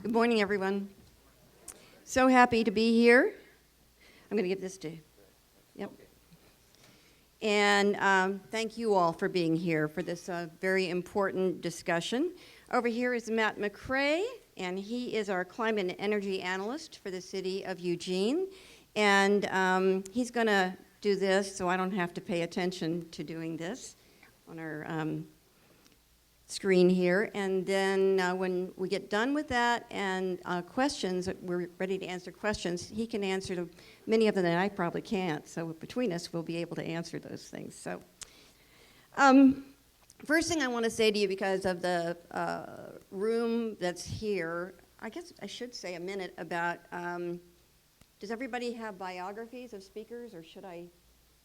Good morning, everyone. So happy to be here. I'm going to give this to you. Yep. And thank you all for being here for this very important discussion. Over here is Matt McCrae, and he is our climate and energy analyst for the city of Eugene. And he's going to do this so I don't have to pay attention to doing this on our screen here. And then when we get done with that and questions, we're ready to answer questions, he can answer many of them that I probably can't. So between us, we'll be able to answer those things. So first thing I want to say to you, because of the room that's here, I guess I should say a minute about, does everybody have biographies of speakers, or should I,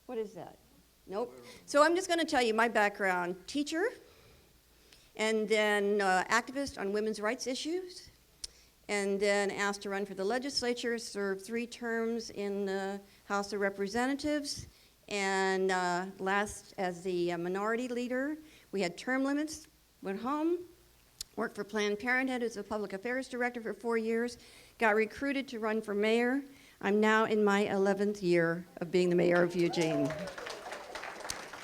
what is that? Nope. So I'm just going to tell you my background. Teacher, and then activist on women's rights issues, and then asked to run for the legislature, served 3 terms in the House of Representatives, and last as the minority leader. We had term limits, went home, worked for Planned Parenthood as a public affairs director for 4 years, got recruited to run for mayor. I'm now in my 11th year of being the mayor of Eugene.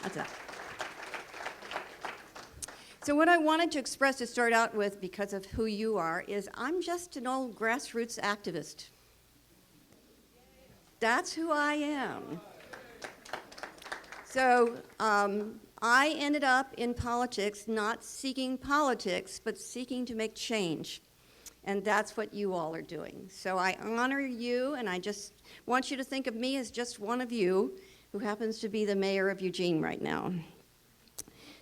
That's that. So what I wanted to express to start out with, because of who you are, is I'm just an old grassroots activist. That's who I am. So I ended up in politics, not seeking politics, but seeking to make change. And that's what you all are doing. So I honor you, and I just want you to think of me as just one of you who happens to be the mayor of Eugene right now.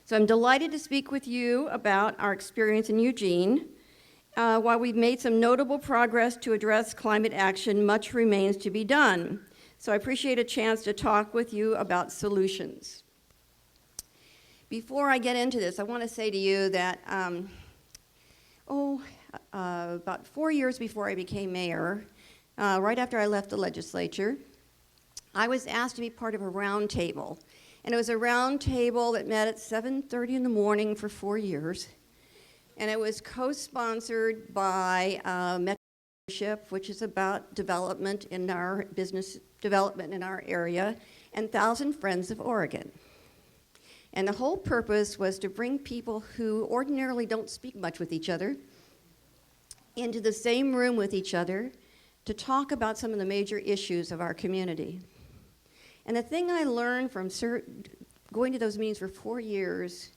So I'm delighted to speak with you about our experience in Eugene. While we've made some notable progress to address climate action, much remains to be done. So I appreciate a chance to talk with you about solutions. Before I get into this, I want to say to you that, about 4 years before I became mayor, right after I left the legislature, I was asked to be part of a round table. And it was a round table that met at 7:30 in the morning for 4 years. And it was co-sponsored by Metro Leadership, which is about development in our business development in our area, and 1,000 Friends of Oregon. And the whole purpose was to bring people who ordinarily don't speak much with each other into the same room with each other to talk about some of the major issues of our community. And the thing I learned from going to those meetings for 4 years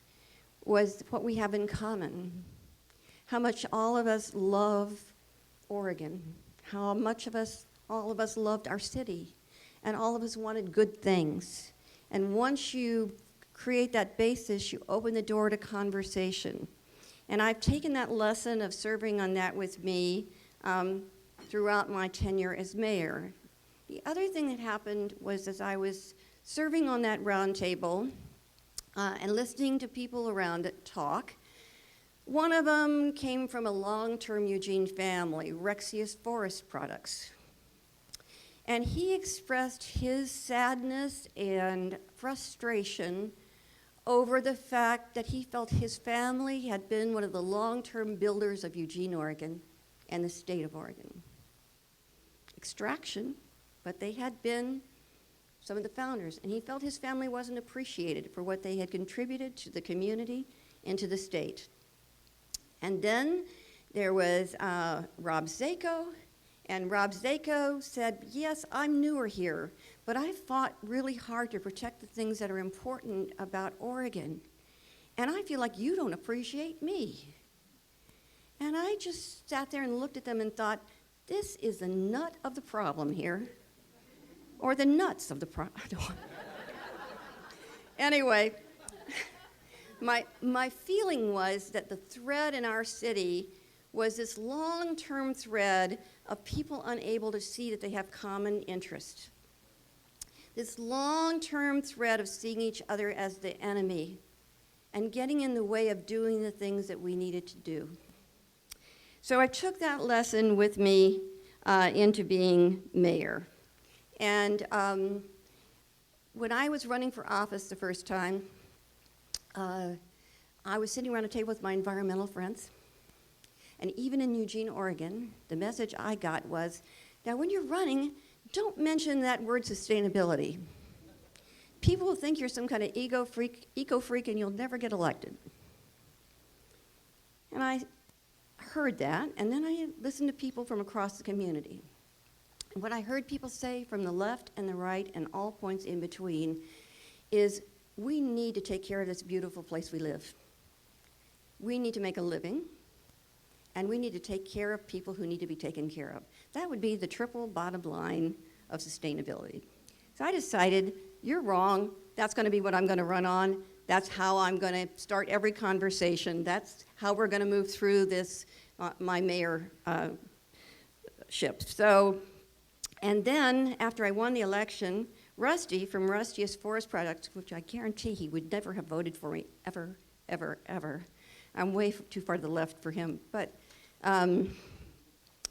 was what we have in common. How much all of us love Oregon. How much all of us loved our city. And all of us wanted good things. And once you create that basis, you open the door to conversation. And I've taken that lesson of serving on that with me throughout my tenure as mayor. The other thing that happened was as I was serving on that round table and listening to people around it talk, one of them came from a long-term Eugene family, Rexius Forest Products. And he expressed his sadness and frustration over the fact that he felt his family had been one of the long-term builders of Eugene, Oregon, and the state of Oregon. Extraction. But they had been some of the founders, and he felt his family wasn't appreciated for what they had contributed to the community and to the state. And then there was Rob Zako, and Rob Zako said, yes, I'm newer here, but I fought really hard to protect the things that are important about Oregon, and I feel like you don't appreciate me. And I just sat there and looked at them and thought, this is the nut of the problem here. Or the nuts of the problem. Anyway, my feeling was that the thread in our city was this long-term thread of people unable to see that they have common interests. This long-term thread of seeing each other as the enemy and getting in the way of doing the things that we needed to do. So I took that lesson with me into being mayor. And when I was running for office the first time, I was sitting around a table with my environmental friends. And even in Eugene, Oregon, the message I got was, now when you're running, don't mention that word sustainability. People will think you're some kind of eco freak, and you'll never get elected. And I heard that, and then I listened to people from across the community. And what I heard people say from the left and the right and all points in between is, we need to take care of this beautiful place we live. We need to make a living, and we need to take care of people who need to be taken care of. That would be the triple bottom line of sustainability. So I decided, you're wrong. That's going to be what I'm going to run on. That's how I'm going to start every conversation. That's how we're going to move through this, my mayorship. So, and then after I won the election, Rusty from Rusty's Forest Products, which I guarantee he would never have voted for me, ever, ever, ever. I'm way too far to the left for him. But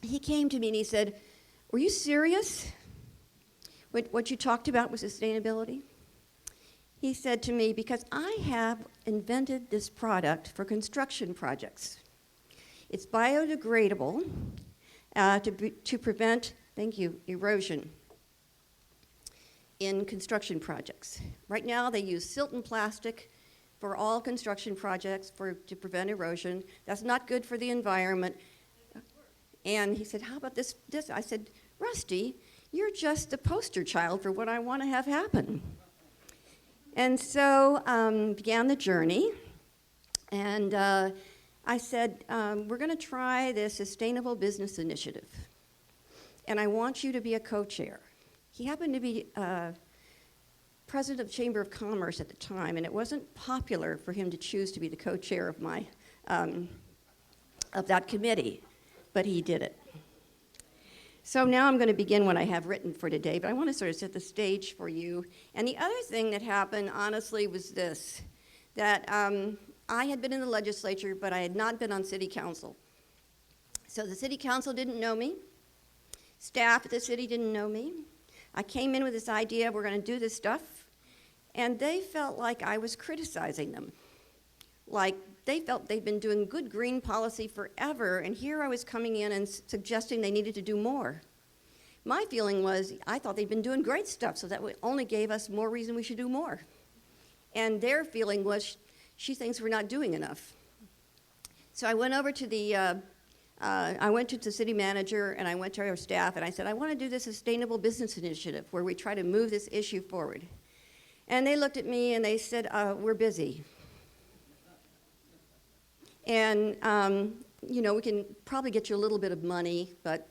he came to me and he said, were you serious? What you talked about was sustainability? He said to me, because I have invented this product for construction projects. It's biodegradable to prevent, thank you, erosion in construction projects. Right now they use silt and plastic for all construction projects to prevent erosion. That's not good for the environment. And he said, how about this? I said, Rusty, you're just the poster child for what I want to have happen. And so began the journey. And I said, we're going to try this Sustainable Business Initiative. And I want you to be a co-chair. He happened to be president of Chamber of Commerce at the time, and it wasn't popular for him to choose to be the co-chair of of that committee, but he did it. So now I'm going to begin what I have written for today, but I want to sort of set the stage for you. And the other thing that happened, honestly, was this, that I had been in the legislature, but I had not been on city council. So the city council didn't know me. Staff at the city didn't know me. I came in with this idea, we're going to do this stuff, and they felt like I was criticizing them. Like they felt they'd been doing good green policy forever, and here I was coming in and suggesting they needed to do more. My feeling was, I thought they'd been doing great stuff, so that only gave us more reason we should do more. And their feeling was, she thinks we're not doing enough. So I went over to the city manager, and I went to our staff, and I said, I want to do this Sustainable Business Initiative where we try to move this issue forward. And they looked at me and they said, we're busy. And, we can probably get you a little bit of money, but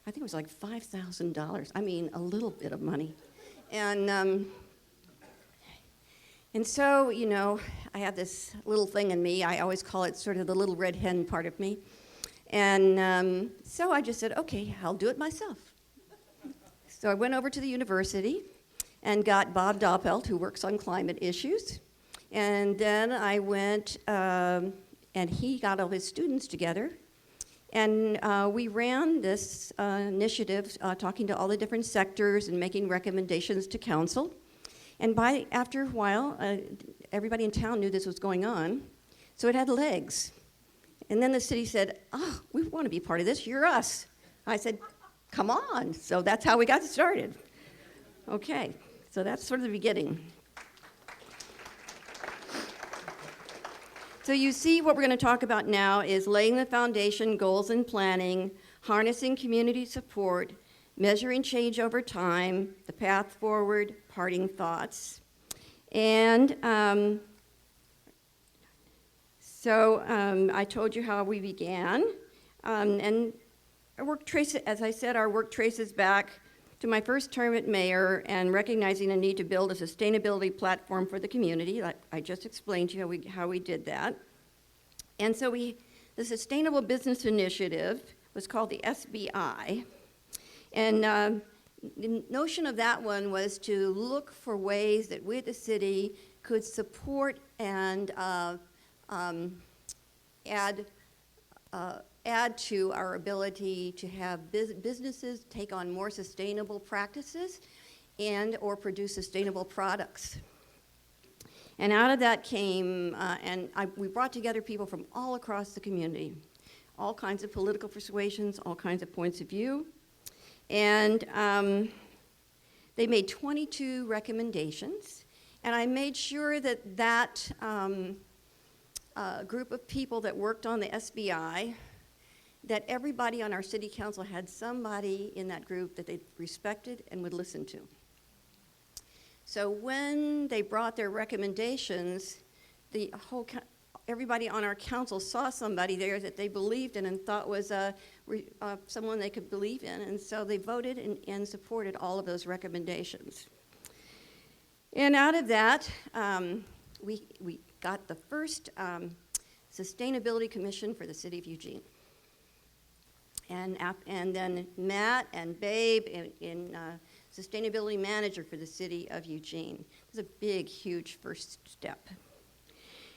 I think it was like $5,000. I mean, a little bit of money. And so, I have this little thing in me. I always call it sort of the little red hen part of me. And so I just said, okay, I'll do it myself. So I went over to the university and got Bob Doppelt, who works on climate issues. And then I went, and he got all his students together. And we ran this initiative, talking to all the different sectors and making recommendations to council. And after a while, everybody in town knew this was going on, so it had legs. And then the city said, oh, we want to be part of this, you're us. I said, come on. So that's how we got started. Okay, so that's sort of the beginning. So you see what we're going to talk about now is laying the foundation, goals and planning, harnessing community support, measuring change over time, the path forward, parting thoughts. And so I told you how we began. And our work as I said, our work traces back to my first term at mayor and recognizing the need to build a sustainability platform for the community. Like I just explained to you how we did that. And so the Sustainable Business Initiative was called the SBI. And the notion of that one was to look for ways that we at the city could support and add to our ability to have businesses take on more sustainable practices and or produce sustainable products. And out of that came, we brought together people from all across the community, all kinds of political persuasions, all kinds of points of view. And they made 22 recommendations. And I made sure that that group of people that worked on the SBI, that everybody on our city council had somebody in that group that they respected and would listen to. So when they brought their recommendations, everybody on our council saw somebody there that they believed in and thought was someone they could believe in, and so they voted and supported all of those recommendations. And out of that, we got the first Sustainability Commission for the City of Eugene. And then Matt and Babe in Sustainability Manager for the City of Eugene. It was a big, huge first step.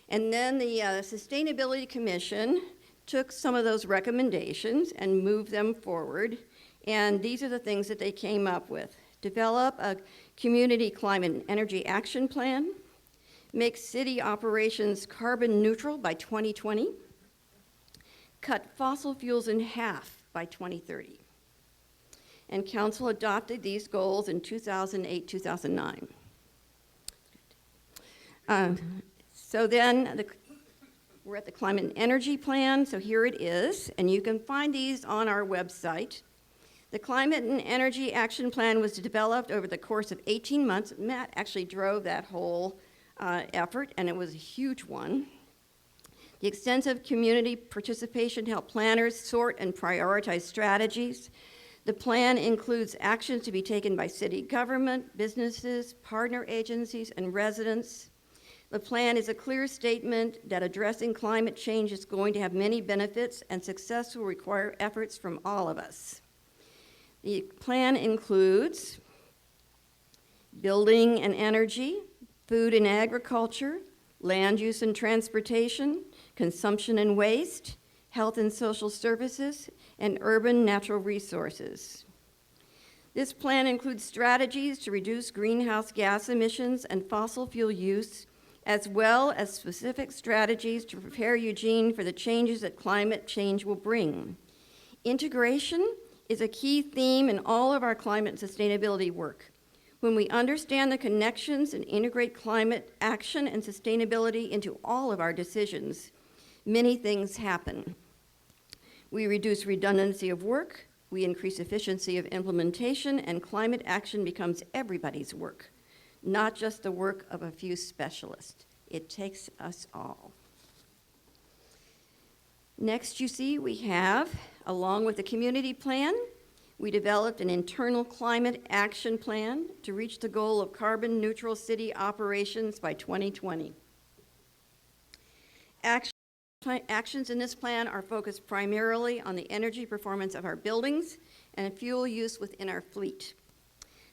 And then the Sustainability Commission took some of those recommendations and moved them forward. And these are the things that they came up with. Develop a community climate and energy action plan, make city operations carbon neutral by 2020, cut fossil fuels in half by 2030. And council adopted these goals in 2008-2009. So then we're at the climate and energy plan, so here it is, and you can find these on our website. The Climate and Energy Action Plan was developed over the course of 18 months. Matt actually drove that whole effort, and it was a huge one. The extensive community participation helped planners sort and prioritize strategies. The plan includes actions to be taken by city government, businesses, partner agencies, and residents. The plan is a clear statement that addressing climate change is going to have many benefits, and success will require efforts from all of us. The plan includes building and energy, food and agriculture, land use and transportation, consumption and waste, health and social services, and urban natural resources. This plan includes strategies to reduce greenhouse gas emissions and fossil fuel use, as well as specific strategies to prepare Eugene for the changes that climate change will bring. Integration is a key theme in all of our climate and sustainability work. When we understand the connections and integrate climate action and sustainability into all of our decisions, many things happen. We reduce redundancy of work, we increase efficiency of implementation, and climate action becomes everybody's work, not just the work of a few specialists. It takes us all. Next, you see, we have, along with the community plan, we developed an internal climate action plan to reach the goal of carbon neutral city operations by 2020. Actions in this plan are focused primarily on the energy performance of our buildings and fuel use within our fleet.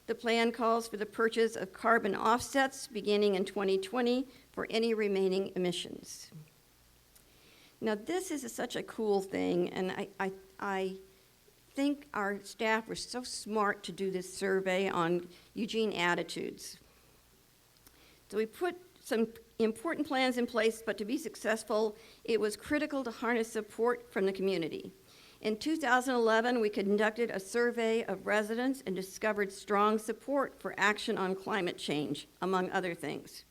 The plan calls for the purchase of carbon offsets beginning in 2020 for any remaining emissions. Now, this is such a cool thing, and I think our staff were so smart to do this survey on Eugene attitudes. So we put some important plans in place, but to be successful, it was critical to harness support from the community. In 2011, we conducted a survey of residents and discovered strong support for action on climate change, among other things.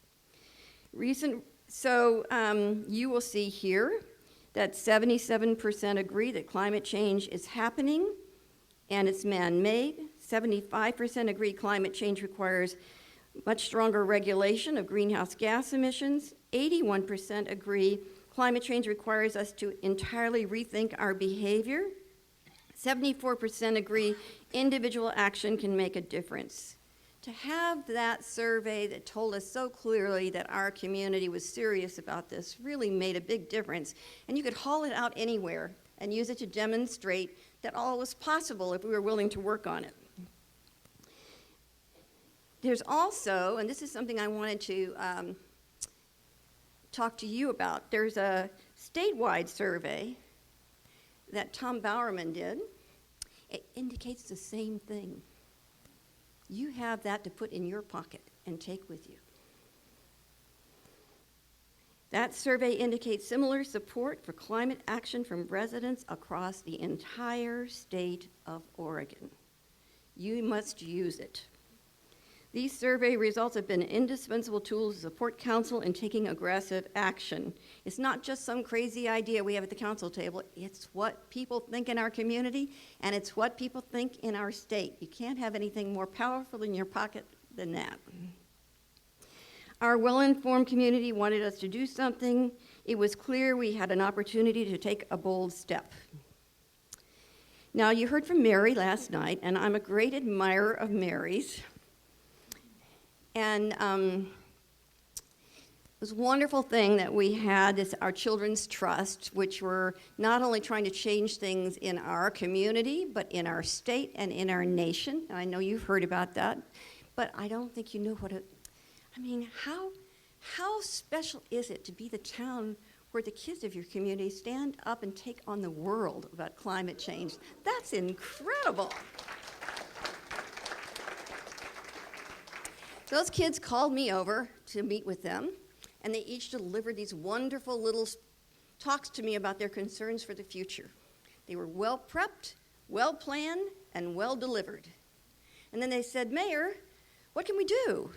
You will see here that 77% agree that climate change is happening and it's man-made. 75% agree climate change requires much stronger regulation of greenhouse gas emissions. 81% agree climate change requires us to entirely rethink our behavior. 74% agree individual action can make a difference. To have that survey that told us so clearly that our community was serious about this really made a big difference. And you could haul it out anywhere and use it to demonstrate that all was possible if we were willing to work on it. There's also, and this is something I wanted to talk to you about, there's a statewide survey that Tom Bowerman did. It indicates the same thing. You have that to put in your pocket and take with you. That survey indicates similar support for climate action from residents across the entire state of Oregon. You must use it. These survey results have been indispensable tools to support council in taking aggressive action. It's not just some crazy idea we have at the council table. It's what people think in our community, and it's what people think in our state. You can't have anything more powerful in your pocket than that. Our well-informed community wanted us to do something. It was clear we had an opportunity to take a bold step. Now, you heard from Mary last night, and I'm a great admirer of Mary's. And it was a wonderful thing that we had this, our Children's Trust, which were not only trying to change things in our community, but in our state and in our nation. And I know you've heard about that, but I don't think you know what it, I mean, how special is it to be the town where the kids of your community stand up and take on the world about climate change? That's incredible. Those kids called me over to meet with them, and they each delivered these wonderful little talks to me about their concerns for the future. They were well prepped, well planned, and well delivered. And then they said, "Mayor, what can we do?"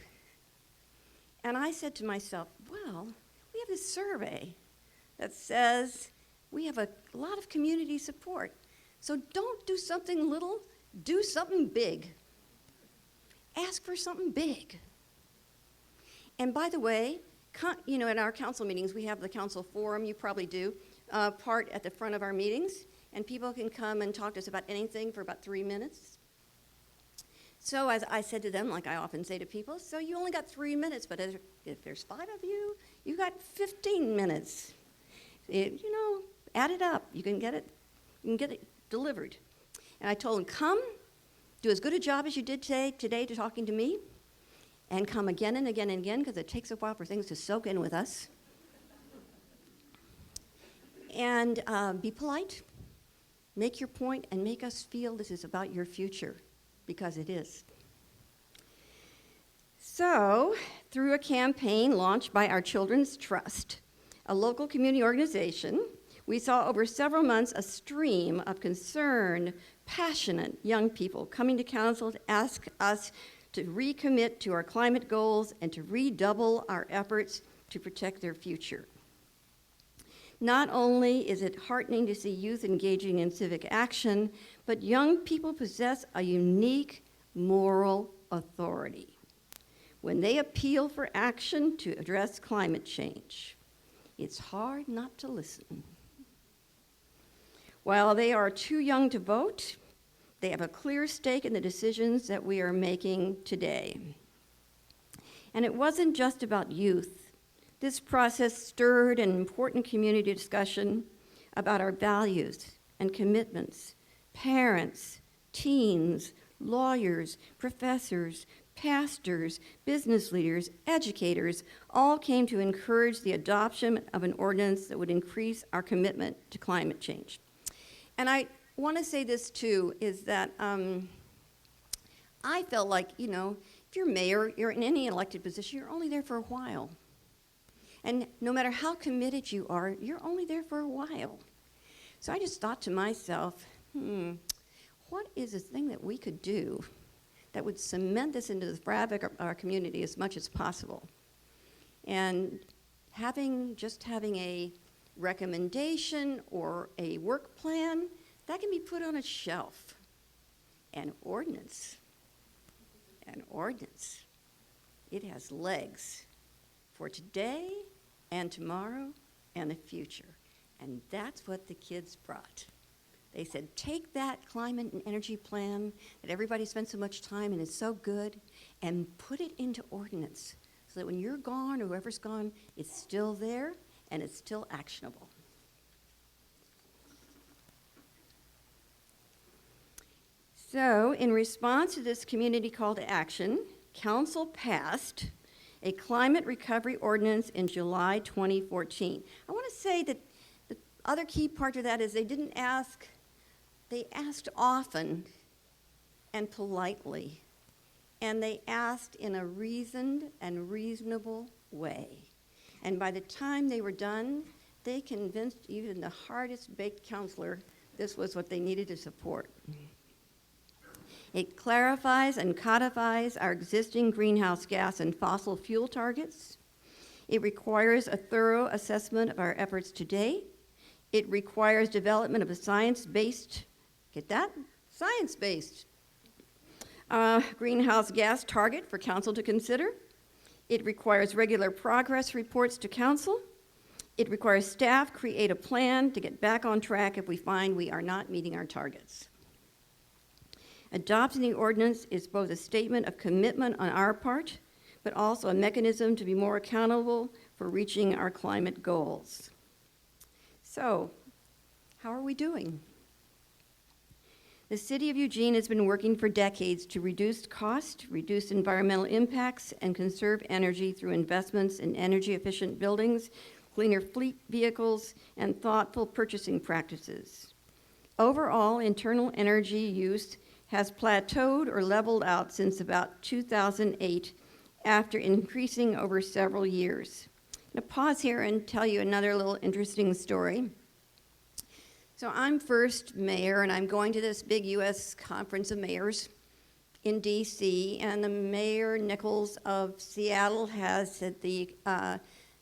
And I said to myself, well, we have this survey that says we have a lot of community support. So don't do something little, do something big. Ask for something big. And by the way, you know, at our council meetings, we have the council forum, you probably do, part at the front of our meetings, and people can come and talk to us about anything for about 3 minutes. So as I said to them, like I often say to people, so you only got 3 minutes, but if there's 5 of you, you got 15 minutes. You know, add it up. You can get it delivered. And I told them, come, do as good a job as you did today to talking to me, and come again and again and again, because it takes a while for things to soak in with us. And be polite, make your point, and make us feel this is about your future, because it is. So, through a campaign launched by our Children's Trust, a local community organization, we saw over several months a stream of concerned, passionate young people coming to council to ask us to recommit to our climate goals and to redouble our efforts to protect their future. Not only is it heartening to see youth engaging in civic action, but young people possess a unique moral authority when they appeal for action to address climate change. It's hard not to listen. While they are too young to vote, they have a clear stake in the decisions that we are making today. And it wasn't just about youth. This process stirred an important community discussion about our values and commitments. Parents, teens, lawyers, professors, pastors, business leaders, educators all came to encourage the adoption of an ordinance that would increase our commitment to climate change. And I want to say this too, is that I felt like, you know, if you're mayor, you're in any elected position, you're only there for a while. And no matter how committed you are, you're only there for a while. So I just thought to myself, what is a thing that we could do that would cement this into the fabric of our community as much as possible? And having a recommendation or a work plan, that can be put on a shelf. An ordinance, it has legs for today and tomorrow and the future. And that's what the kids brought. They said, take that climate and energy plan that everybody spends so much time and is so good, and put it into ordinance so that when you're gone or whoever's gone, it's still there and it's still actionable. So, in response to this community call to action, Council passed a climate recovery ordinance in July 2014. I want to say that the other key part of that is they asked often and politely, and they asked in a reasoned and reasonable way. And by the time they were done, they convinced even the hardest baked counselor this was what they needed to support. It clarifies and codifies our existing greenhouse gas and fossil fuel targets. It requires a thorough assessment of our efforts today. It requires development of a science-based, get that? Science-based greenhouse gas target for council to consider. It requires regular progress reports to council. It requires staff create a plan to get back on track if we find we are not meeting our targets. Adopting the ordinance is both a statement of commitment on our part, but also a mechanism to be more accountable for reaching our climate goals. So, how are we doing? The City of Eugene has been working for decades to reduce cost, reduce environmental impacts, and conserve energy through investments in energy-efficient buildings, cleaner fleet vehicles, and thoughtful purchasing practices. Overall, internal energy use has plateaued or leveled out since about 2008 after increasing over several years. I'm going to pause here and tell you another little interesting story. So I'm first mayor, and I'm going to this big U.S. conference of mayors in D.C., and the Mayor Nichols of Seattle has said the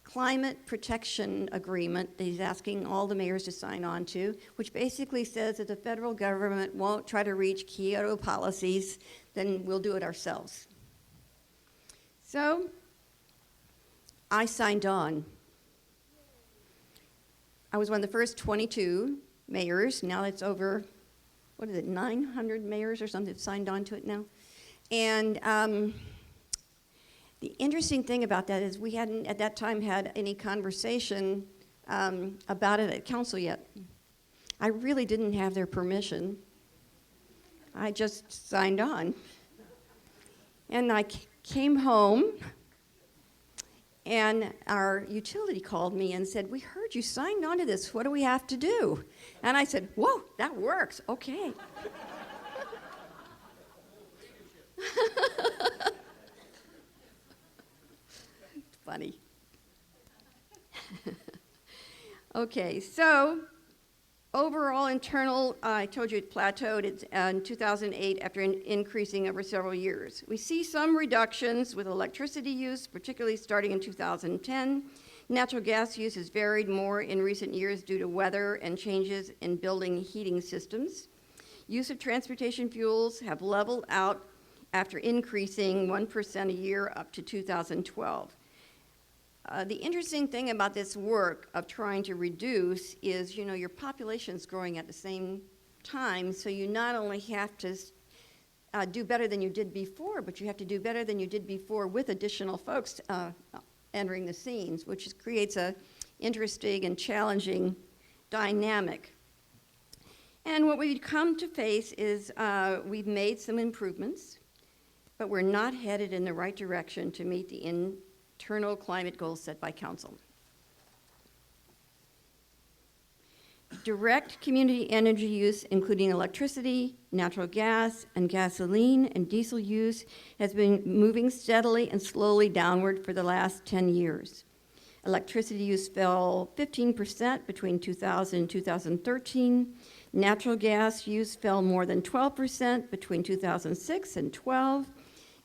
climate protection agreement that he's asking all the mayors to sign on to, which basically says that the federal government won't try to reach Kyoto policies, then we'll do it ourselves. So I signed on. I was one of the first 22 mayors. Now it's over, 900 mayors or something have signed on to it now. And the interesting thing about that is we hadn't at that time had any conversation about it at council yet. I really didn't have their permission. I just signed on. And I came home, and our utility called me and said, "We heard you signed on to this. What do we have to do?" And I said, "Whoa, that works. Okay." Funny. Okay, so overall internal, I told you it plateaued in 2008 after increasing over several years. We see some reductions with electricity use, particularly starting in 2010. Natural gas use has varied more in recent years due to weather and changes in building heating systems. Use of transportation fuels have leveled out after increasing 1% a year up to 2012. The interesting thing about this work of trying to reduce is, your population's growing at the same time, so you not only have to do better than you did before, but you have to do better than you did before with additional folks entering the scenes, which creates a interesting and challenging dynamic. And what we've come to face is we've made some improvements, but we're not headed in the right direction to meet the internal climate goals set by council. Direct community energy use, including electricity, natural gas, and gasoline and diesel use, has been moving steadily and slowly downward for the last 10 years. Electricity use fell 15% between 2000 and 2013. Natural gas use fell more than 12% between 2006 and 12.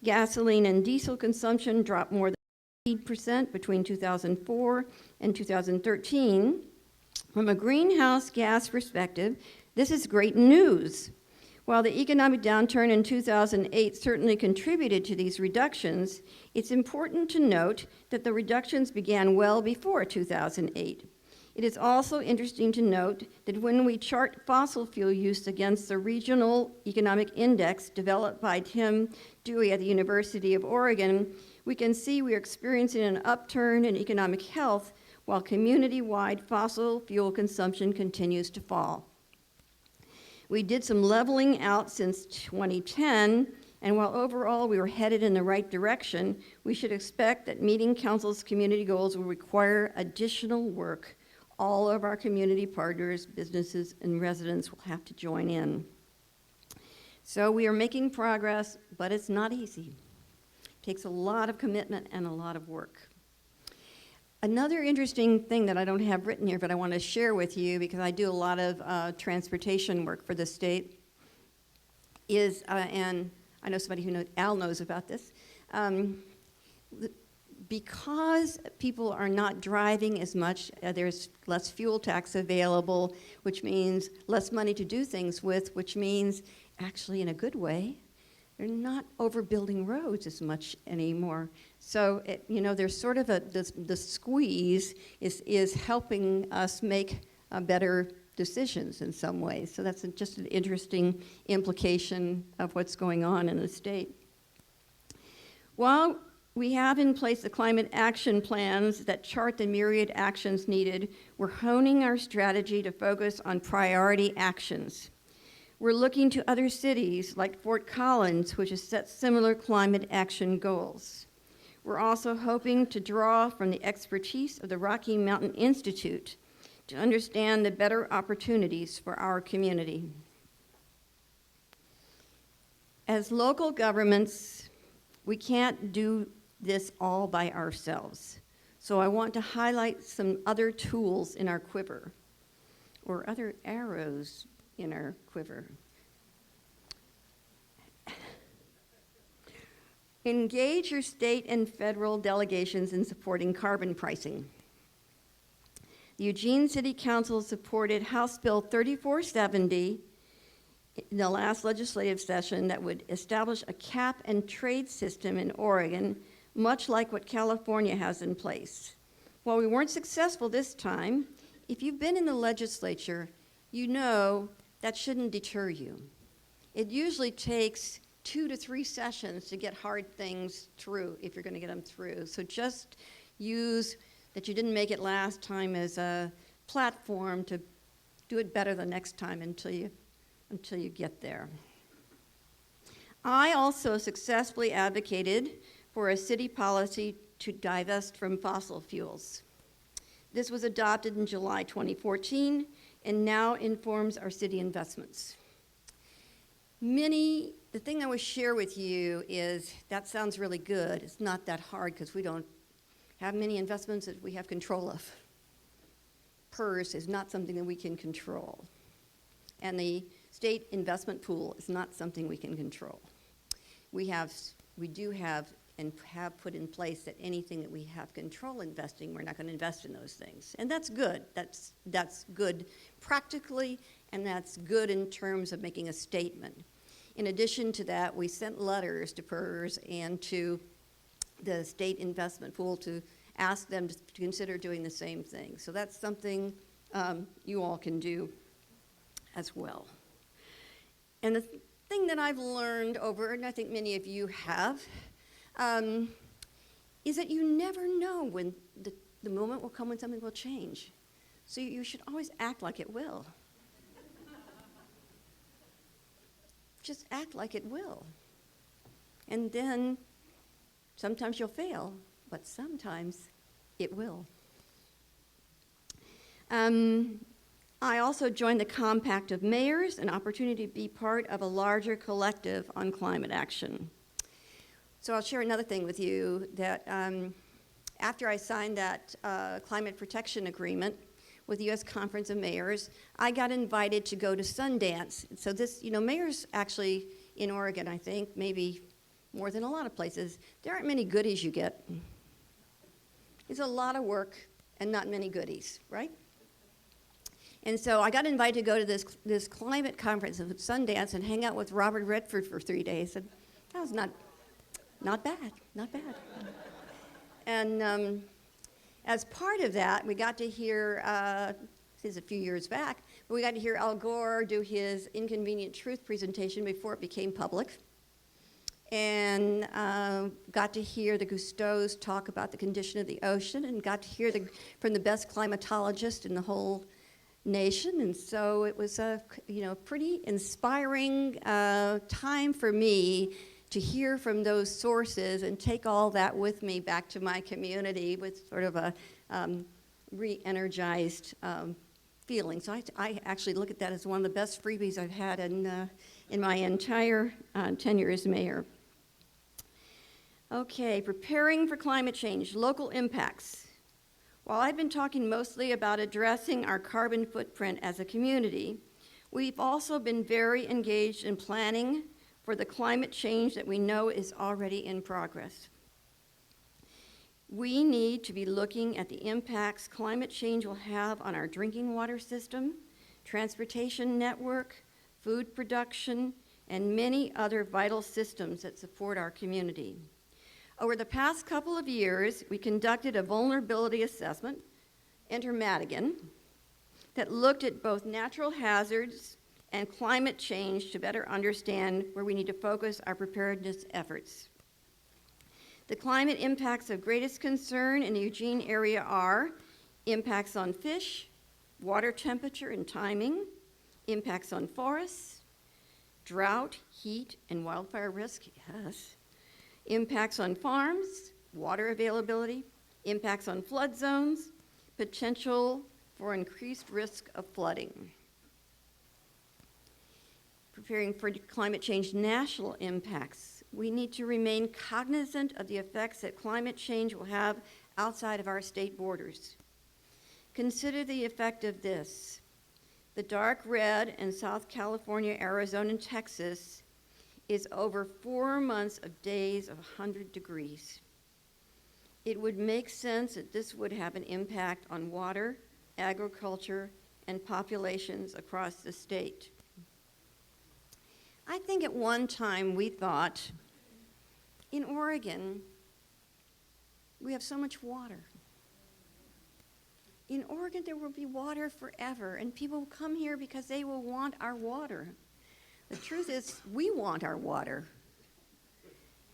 Gasoline and diesel consumption dropped more than 8% between 2004 and 2013. From a greenhouse gas perspective, this is great news. While the economic downturn in 2008 certainly contributed to these reductions, it's important to note that the reductions began well before 2008. It is also interesting to note that when we chart fossil fuel use against the Regional Economic Index developed by Tim Dewey at the University of Oregon, we can see we are experiencing an upturn in economic health while community-wide fossil fuel consumption continues to fall. We did some leveling out since 2010, and while overall we were headed in the right direction, we should expect that meeting council's community goals will require additional work. All of our community partners, businesses, and residents will have to join in. So we are making progress, but it's not easy. It takes a lot of commitment and a lot of work. Another interesting thing that I don't have written here, but I want to share with you because I do a lot of transportation work for the state, is, and I know somebody who knows, Al knows about this, because people are not driving as much, there's less fuel tax available, which means less money to do things with, which means, actually in a good way, they're not overbuilding roads as much anymore. So, there's sort of the squeeze is helping us make better decisions in some ways. So that's just an interesting implication of what's going on in the state. While we have in place the climate action plans that chart the myriad actions needed, we're honing our strategy to focus on priority actions. We're looking to other cities like Fort Collins, which has set similar climate action goals. We're also hoping to draw from the expertise of the Rocky Mountain Institute to understand the better opportunities for our community. As local governments, we can't do this all by ourselves. So I want to highlight some other tools in our quiver, or other arrows in our quiver. Engage your state and federal delegations in supporting carbon pricing. The Eugene City Council supported House Bill 3470 in the last legislative session that would establish a cap and trade system in Oregon, much like what California has in place. While we weren't successful this time, if you've been in the legislature, you know that shouldn't deter you. It usually takes 2 to 3 sessions to get hard things through if you're going to get them through. So just use that you didn't make it last time as a platform to do it better the next time until you get there. I also successfully advocated for a city policy to divest from fossil fuels. This was adopted in July 2014 and now informs our city investments. The thing I would share with you is that sounds really good. It's not that hard because we don't have many investments that we have control of. PERS is not something that we can control. And the state investment pool is not something we can control. We do have and have put in place that anything that we have control investing, we're not going to invest in those things. And that's good. That's good practically, and that's good in terms of making a statement. In addition to that, we sent letters to PERS and to the state investment pool to ask them to consider doing the same thing. So that's something you all can do as well. And the thing that I've learned over, and I think many of you have, is that you never know when the moment will come when something will change. So you should always act like it will. Just act like it will. And then sometimes you'll fail, but sometimes it will. I also joined the Compact of Mayors, an opportunity to be part of a larger collective on climate action. So I'll share another thing with you that after I signed that climate protection agreement with the U.S. Conference of Mayors, I got invited to go to Sundance. So this, mayors actually in Oregon, I think, maybe more than a lot of places, there aren't many goodies you get. It's a lot of work and not many goodies, right? And so I got invited to go to this climate conference at Sundance and hang out with Robert Redford for 3 days. And that was not bad. And as part of that, we got to hear, this is a few years back, but we got to hear Al Gore do his Inconvenient Truth presentation before it became public. And got to hear the Gusteaus talk about the condition of the ocean, and got to hear from the best climatologist in the whole nation. And so it was a pretty inspiring time for me to hear from those sources and take all that with me back to my community with sort of a re-energized feeling. So I actually look at that as one of the best freebies I've had in my entire tenure as mayor. Okay, preparing for climate change, local impacts. While I've been talking mostly about addressing our carbon footprint as a community, we've also been very engaged in planning for the climate change that we know is already in progress. We need to be looking at the impacts climate change will have on our drinking water system, transportation network, food production, and many other vital systems that support our community. Over the past couple of years, we conducted a vulnerability assessment, enter Madigan, that looked at both natural hazards and climate change to better understand where we need to focus our preparedness efforts. The climate impacts of greatest concern in the Eugene area are impacts on fish, water temperature and timing, impacts on forests, drought, heat, and wildfire risk, yes, impacts on farms, water availability, impacts on flood zones, potential for increased risk of flooding. Preparing for climate change national impacts, we need to remain cognizant of the effects that climate change will have outside of our state borders. Consider the effect of this. The dark red in South California, Arizona, and Texas is over 4 months of days of 100 degrees. It would make sense that this would have an impact on water, agriculture, and populations across the state. I think at one time we thought, in Oregon, we have so much water. In Oregon, there will be water forever, and people will come here because they will want our water. The truth is, we want our water.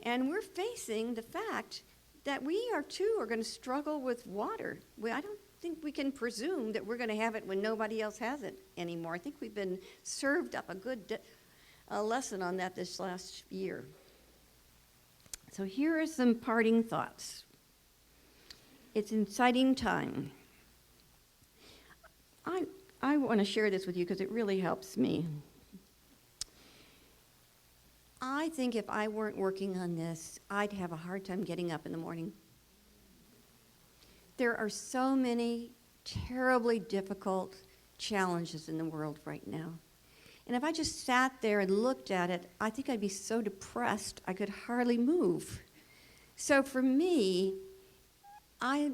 And we're facing the fact that we are going to struggle with water. I don't think we can presume that we're going to have it when nobody else has it anymore. I think we've been served up a good lesson on that this last year. So here are some parting thoughts. It's an exciting time. I want to share this with you because it really helps me. I think if I weren't working on this, I'd have a hard time getting up in the morning. There are so many terribly difficult challenges in the world right now. And if I just sat there and looked at it, I think I'd be so depressed I could hardly move. So for me, I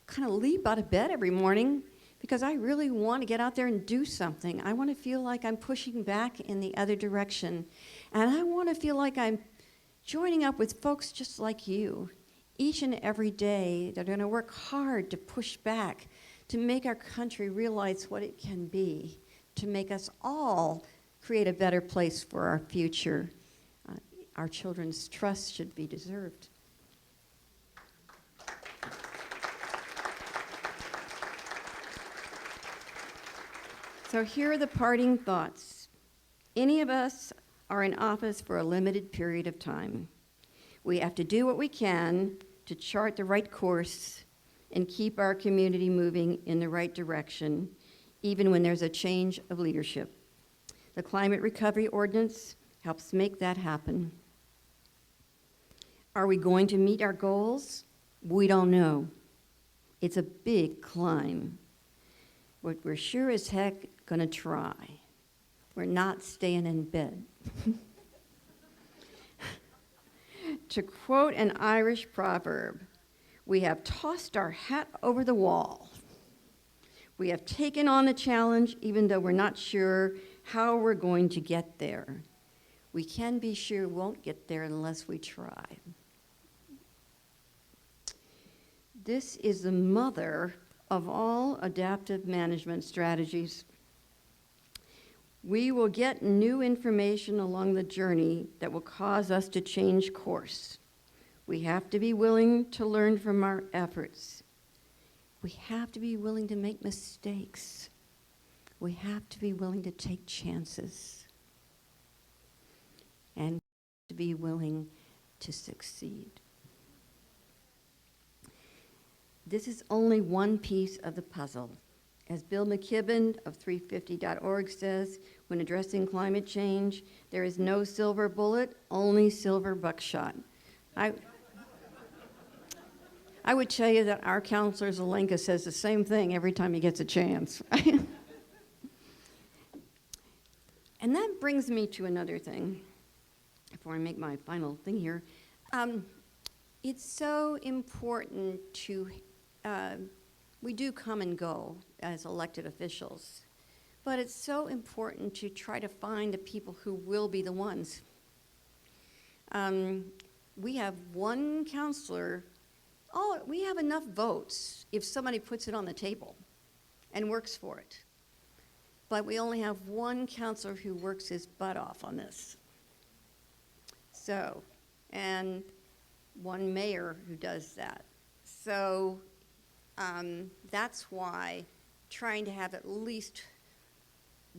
kind of leap out of bed every morning because I really want to get out there and do something. I want to feel like I'm pushing back in the other direction. And I want to feel like I'm joining up with folks just like you, each and every day that are going to work hard to push back, to make our country realize what it can be, to make us all create a better place for our future. Our children's trust should be deserved. So here are the parting thoughts. Any of us are in office for a limited period of time. We have to do what we can to chart the right course and keep our community moving in the right direction, even when there's a change of leadership. The Climate Recovery Ordinance helps make that happen. Are we going to meet our goals? We don't know. It's a big climb. But we're sure as heck going to try. We're not staying in bed. To quote an Irish proverb, we have tossed our hat over the wall. We have taken on the challenge even though we're not sure how we're going to get there. We can be sure we won't get there unless we try. This is the mother of all adaptive management strategies. We will get new information along the journey that will cause us to change course. We have to be willing to learn from our efforts. We have to be willing to make mistakes. We have to be willing to take chances. And to be willing to succeed. This is only one piece of the puzzle. As Bill McKibben of 350.org says, when addressing climate change, there is no silver bullet, only silver buckshot. I would tell you that our counselor, Zelenka, says the same thing every time he gets a chance. And that brings me to another thing, before I make my final thing here. It's so important to, we do come and go as elected officials, but it's so important to try to find the people who will be the ones. We have one counselor. Oh, we have enough votes if somebody puts it on the table and works for it. But we only have one counselor who works his butt off on this. So, and one mayor who does that. So that's why trying to have at least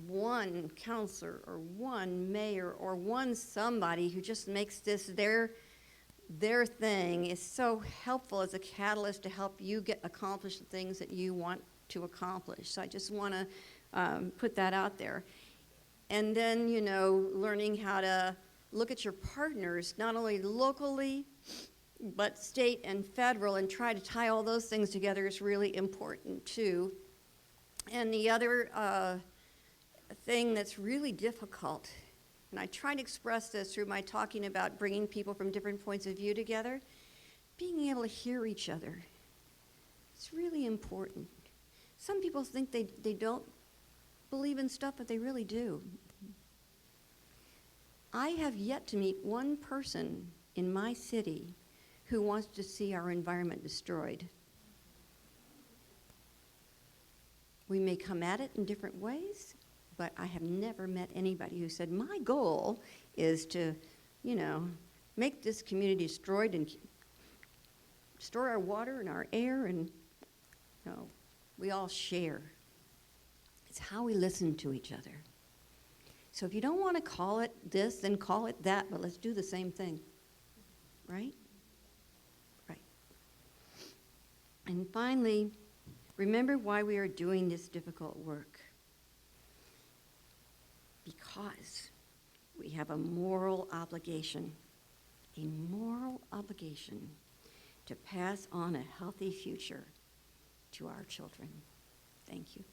one counselor or one mayor or one somebody who just makes this their thing is so helpful as a catalyst to help you accomplish the things that you want to accomplish. So I just want to put that out there. And then, learning how to look at your partners, not only locally, but state and federal, and try to tie all those things together is really important too. And the other thing that's really difficult, and I try to express this through my talking about bringing people from different points of view together, being able to hear each other. It's really important. Some people think they don't believe in stuff, but they really do. I have yet to meet one person in my city who wants to see our environment destroyed. We may come at it in different ways, but I have never met anybody who said, my goal is to, make this community destroyed and store our water and our air, and no, we all share. It's how we listen to each other. So if you don't want to call it this, then call it that, but let's do the same thing, right? Right. And finally, remember why we are doing this difficult work. Because we have a moral obligation to pass on a healthy future to our children. Thank you.